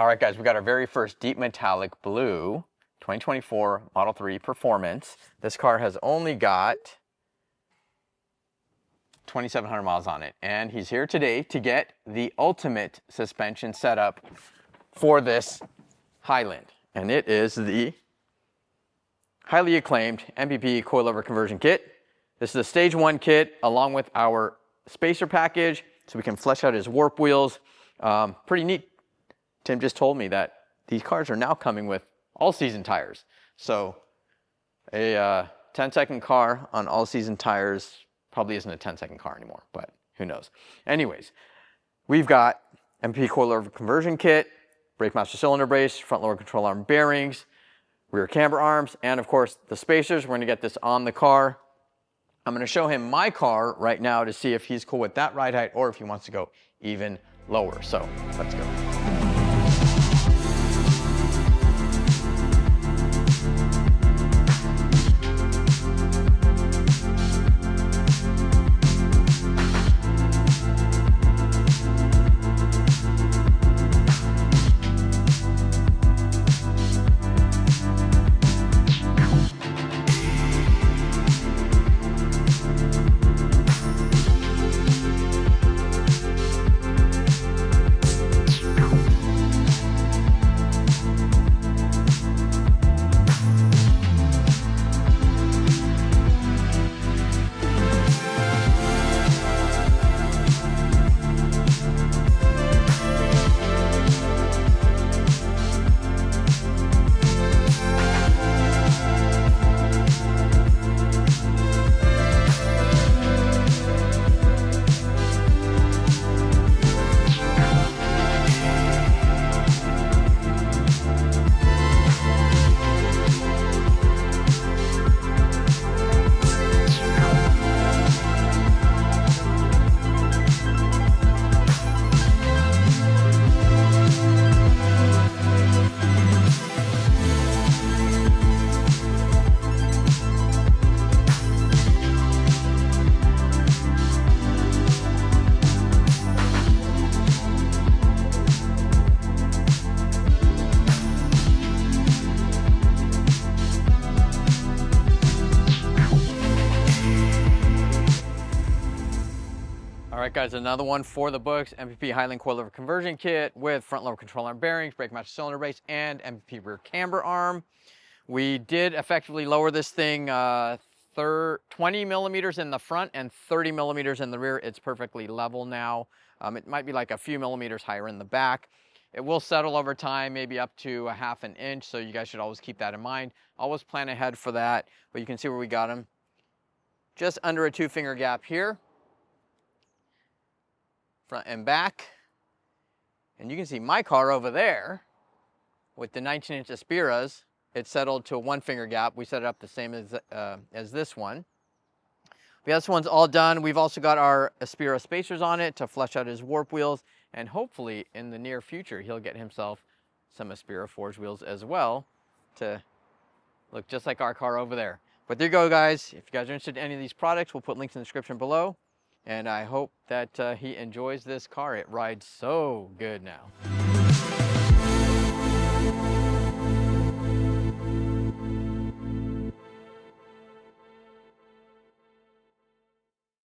All right, guys, we got our very first deep metallic blue 2024 Model 3 Performance. This car has only got 2,700 miles on it, and he's here today to get the ultimate suspension setup for this Highland, and it is the highly acclaimed Mpp Coilover conversion kit. This is a stage 1 kit along with our spacer package, so we can flesh out his warp wheels. Pretty neat. Tim just told me that these cars are now coming with all-season tires. So a 10-second car on all-season tires probably isn't a 10-second car anymore, but who knows. Anyways, we've got Mpp Coilover conversion kit, brake master cylinder brace, front lower control arm bearings, rear camber arms, and of course the spacers. We're going to get this on the car. I'm going to show him my car right now to see if he's cool with that ride height or if he wants to go even lower. So let's go. All right, guys, another one for the books, Mpp Highland Coilover conversion kit with front lower control arm bearings, brake master cylinder brace, and Mpp rear camber arm. We did effectively lower this thing 20 millimeters in the front and 30 millimeters in the rear. It's perfectly level now. It might be like a few millimeters higher in the back. It will settle over time, maybe up to a ½ an inch, so you guys should always keep that in mind. Always plan ahead for that, but you can see where we got them. Just under a 2-finger gap here. Front and back, and you can see my car over there with the 19-inch Aspiras. It settled to a 1-finger gap. We set it up the same as this one. But this one's all done. We've also got our Aspira spacers on it to flesh out his warp wheels, and hopefully in the near future he'll get himself some Aspira forged wheels as well to look just like our car over there. But there you go, guys. If you guys are interested in any of these products, we'll put links in the description below. And I hope that he enjoys this car. It rides so good now.